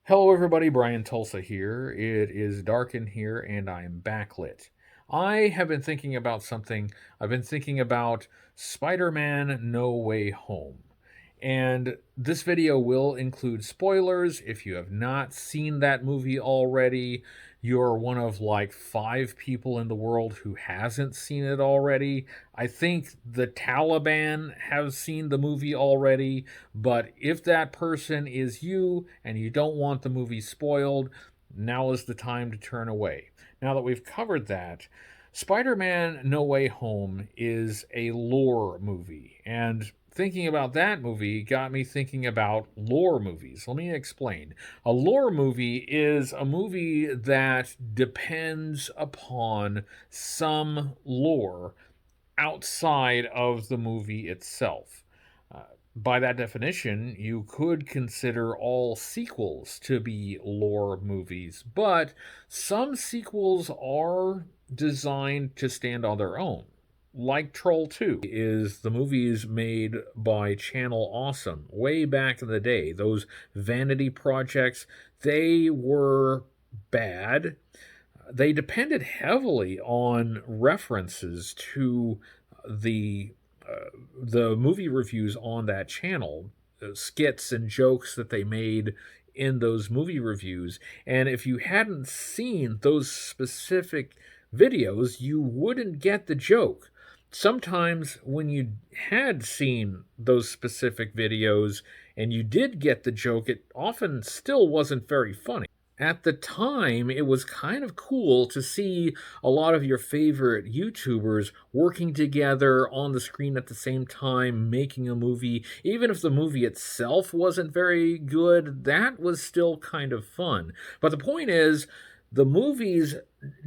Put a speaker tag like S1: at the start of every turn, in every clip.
S1: Hello, everybody. Brian Tulsa here. It is dark in here, and I'm backlit. I have been thinking about something. I've been thinking about Spider Man No Way Home. And this video will include spoilers. If you have not seen that movie already, you're one of like 5 people in the world who hasn't seen it already. I think the Taliban have seen the movie already, but if that person is you and you don't want the movie spoiled, now is the time to turn away. Now that we've covered that, Spider Man No Way Home is a lore movie, and thinking about that movie got me thinking about lore movies. Let me explain. A lore movie is a movie that depends upon some lore outside of the movie itself. Uh, by that definition, you could consider all sequels to be lore movies, but some sequels are designed to stand on their own. Like Troll 2 is the movies made by Channel Awesome way back in the day. Those vanity projects, they were bad. They depended heavily on references to the the movie reviews on that channel, skits and jokes that they made in those movie reviews. And if you hadn't seen those specific videos, you wouldn't get the joke. Sometimes when you had seen those specific videos and you did get the joke, it often still wasn't very funny. At the time, it was kind of cool to see a lot of your favorite YouTubers working together on the screen at the same time, making a movie. Even if the movie itself wasn't very good, that was still kind of fun. But the point is, the movies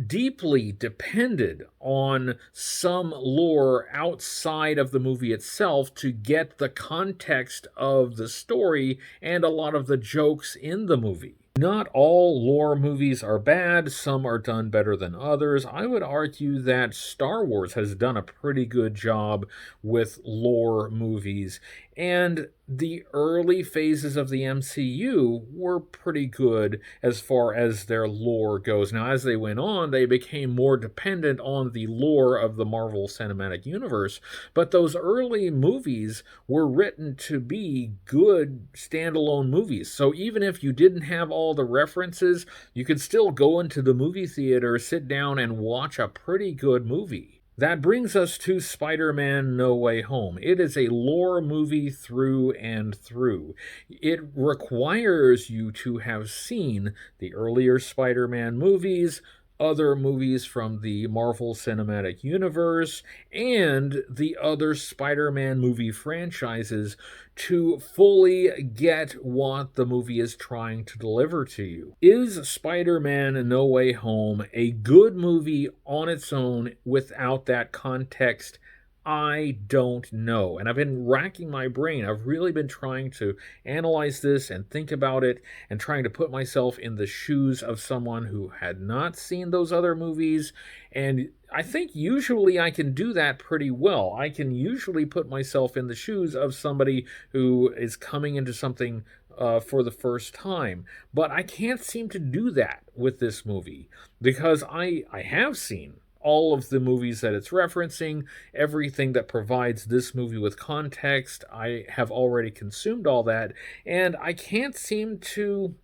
S1: deeply depended on some lore outside of the movie itself to get the context of the story and a lot of the jokes in the movie. Not all lore movies are bad, some are done better than others. I would argue that Star Wars has done a pretty good job with lore movies, and the early phases of the MCU were pretty good as far as their lore goes. Now, as they went on, they became more dependent on the lore of the Marvel Cinematic Universe, but those early movies were written to be good standalone movies. So even if you didn't have all the references, you could still go into the movie theater, sit down, and watch a pretty good movie. That brings us to Spider Man No Way Home. It is a lore movie through and through. It requires you to have seen the earlier Spider Man movies, other movies from the Marvel Cinematic Universe, and the other Spider Man movie franchises to fully get what the movie is trying to deliver to you. Is Spider Man No Way Home a good movie on its own without that context? I don't know. And I've been racking my brain. I've really been trying to analyze this and think about it and trying to put myself in the shoes of someone who had not seen those other movies. And I think usually I can do that pretty well. I can usually put myself in the shoes of somebody who is coming into something for the first time. But I can't seem to do that with this movie because I have seen all of the movies that it's referencing, everything that provides this movie with context. I have already consumed all that, and I can't seem to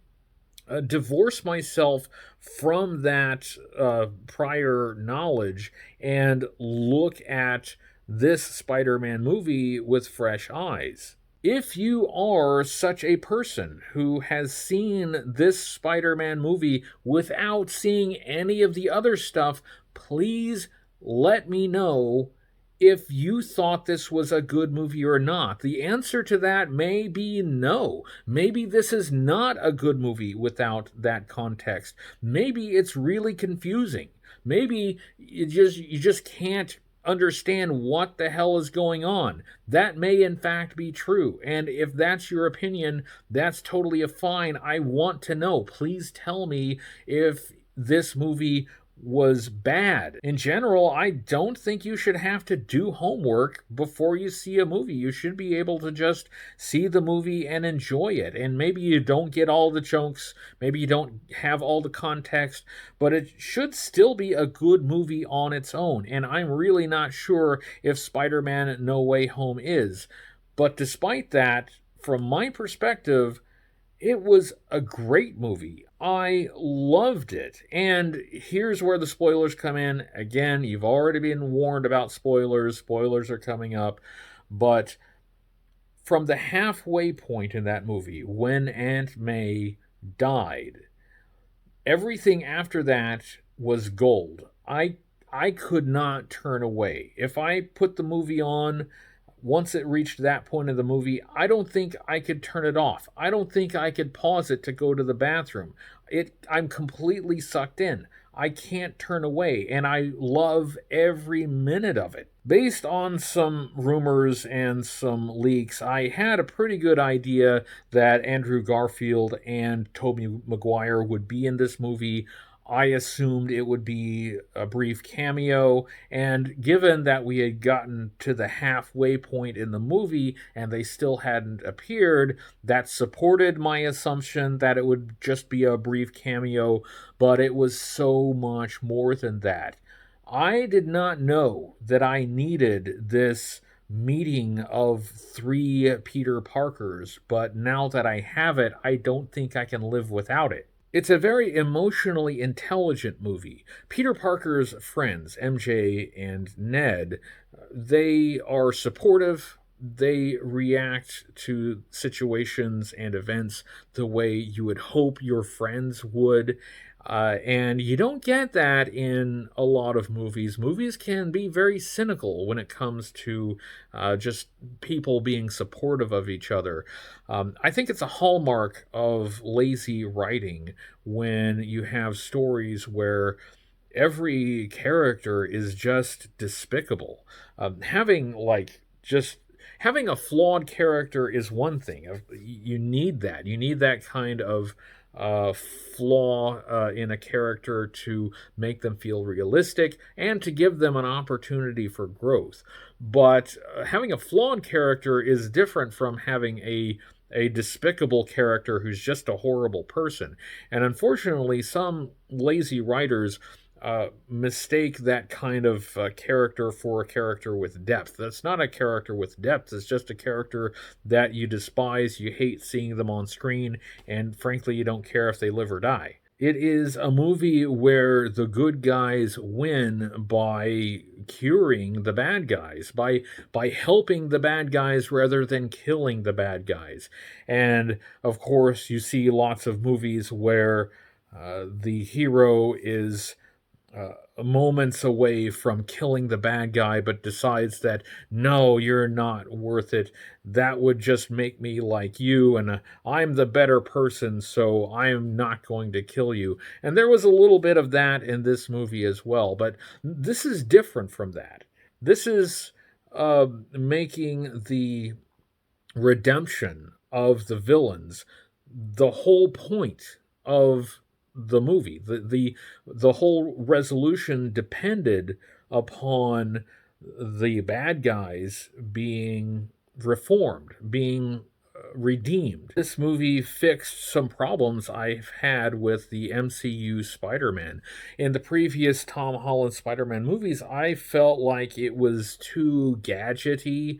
S1: divorce myself from that prior knowledge and look at this Spider Man movie with fresh eyes. If you are such a person who has seen this Spider Man movie without seeing any of the other stuff, please let me know if you thought this was a good movie or not. The answer to that may be no. Maybe this is not a good movie without that context. Maybe it's really confusing. Maybe you just can't understand what the hell is going on. That may in fact be true. And if that's your opinion, that's totally fine. I want to know. Please tell me if this movie was bad. In general, I don't think you should have to do homework before you see a movie. You should be able to just see the movie and enjoy it. And maybe you don't get all the chunks, maybe you don't have all the context, but it should still be a good movie on its own. And I'm really not sure if Spider Man No Way Home is. But despite that, from my perspective, it was a great movie. I loved it. And here's where the spoilers come in. Again, you've already been warned about spoilers. Spoilers are coming up. But from the halfway point in that movie, when Aunt May died, everything after that was gold. I could not turn away. If I put the movie on, once it reached that point of the movie, I don't think I could turn it off. I don't think I could pause it to go to the bathroom. I'm completely sucked in. I can't turn away, and I love every minute of it. Based on some rumors and some leaks, I had a pretty good idea that Andrew Garfield and Tobey Maguire would be in this movie. I assumed it would be a brief cameo, and given that we had gotten to the halfway point in the movie and they still hadn't appeared, that supported my assumption that it would just be a brief cameo, but it was so much more than that. I did not know that I needed this meeting of three Peter Parkers, but now that I have it, I don't think I can live without it. It's a very emotionally intelligent movie. Peter Parker's friends, MJ and Ned, they are supportive. They react to situations and events the way you would hope your friends would. And you don't get that in a lot of movies. Movies can be very cynical when it comes to just people being supportive of each other. I think it's a hallmark of lazy writing when you have stories where every character is just despicable. Having a flawed character is one thing. You need that. You need that kind of flaw in a character to make them feel realistic and to give them an opportunity for growth. But having a flawed character is different from having a despicable character who's just a horrible person. And unfortunately, some lazy writers mistake that kind of character for a character with depth. That's not a character with depth. It's just a character that you despise, you hate seeing them on screen, and frankly, you don't care if they live or die. It is a movie where the good guys win by curing the bad guys, by helping the bad guys rather than killing the bad guys. And of course, you see lots of movies where the hero is moments away from killing the bad guy, but decides that, no, you're not worth it. That would just make me like you, and I'm the better person, so I'm not going to kill you. And there was a little bit of that in this movie as well, but this is different from that. This is making the redemption of the villains the whole point of the movie. The whole resolution depended upon the bad guys being reformed, being redeemed. This movie fixed some problems I've had with the MCU Spider Man. In the previous Tom Holland Spider Man movies, I felt like it was too gadgety.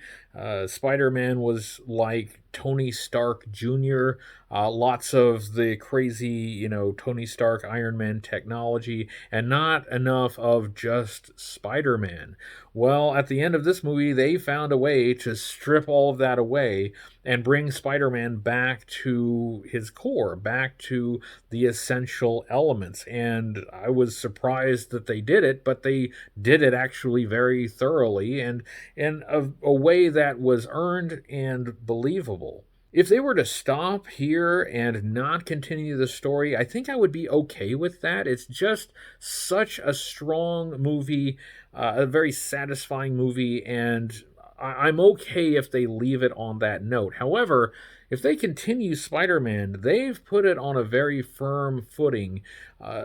S1: Spider Man was like Tony Stark Jr., lots of the crazy, Tony Stark Iron Man technology, and not enough of just Spider Man. Well, at the end of this movie, they found a way to strip all of that away and bring Spider Man back to his core, back to the essential elements. And I was surprised that they did it, but they did it actually very thoroughly and in a way that was earned and believable. If they were to stop here and not continue the story, I think I would be okay with that. It's just such a strong movie, a very satisfying movie, and I'm okay if they leave it on that note. However, if they continue Spider-Man, they've put it on a very firm footing.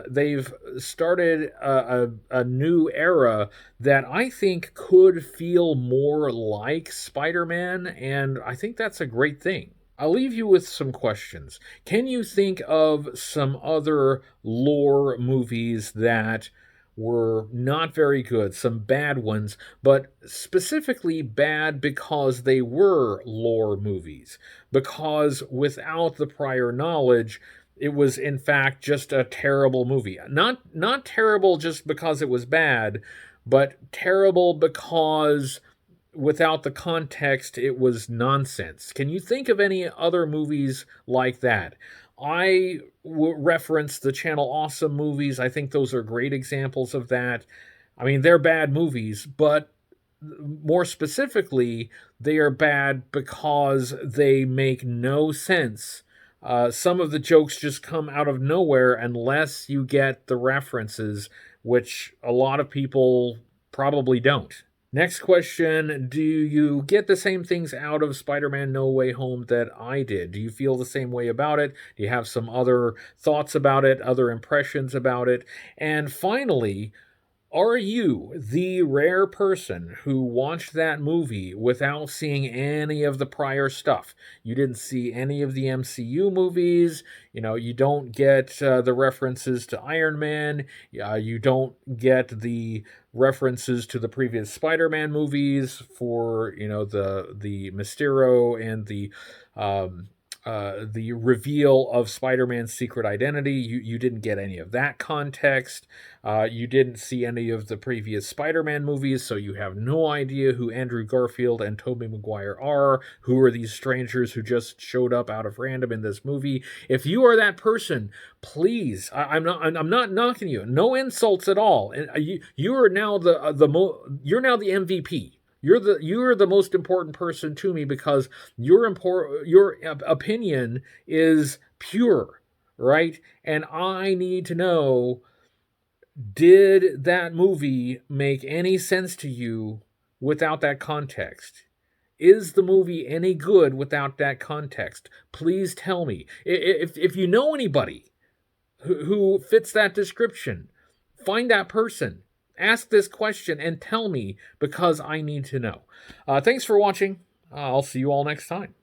S1: They've started a new era that I think could feel more like Spider-Man, and I think that's a great thing. I'll leave you with some questions. Can you think of some other lore movies that were not very good, some bad ones, but specifically bad because they were lore movies? Because without the prior knowledge, it was in fact just a terrible movie. Not terrible just because it was bad, but terrible because without the context, it was nonsense. Can you think of any other movies like that? Reference the Channel Awesome movies. I think those are great examples of that. I mean, they're bad movies, but more specifically, they are bad because they make no sense. Some of the jokes just come out of nowhere unless you get the references, which a lot of people probably don't. Next question. Do you get the same things out of Spider-Man No Way Home that I did? Do you feel the same way about it? Do you have some other thoughts about it, other impressions about it? And finally, are you the rare person who watched that movie without seeing any of the prior stuff? You didn't see any of the MCU movies. You don't get the references to Iron Man. You don't get the references to the previous Spider-Man movies for, the Mysterio and the reveal of Spider-Man's secret identity. You didn't get any of that context. You didn't see any of the previous Spider-Man movies, so you have no idea who Andrew Garfield and Tobey Maguire are. Who are these strangers who just showed up out of random in this movie? If you are that person, please, I'm not knocking you. No insults at all. And you are now you're now the MVP. You're the most important person to me because your opinion is pure, right? And I need to know, did that movie make any sense to you without that context? Is the movie any good without that context? Please tell me. If you know anybody who fits that description, find that person. Ask this question and tell me because I need to know. Thanks for watching. I'll see you all next time.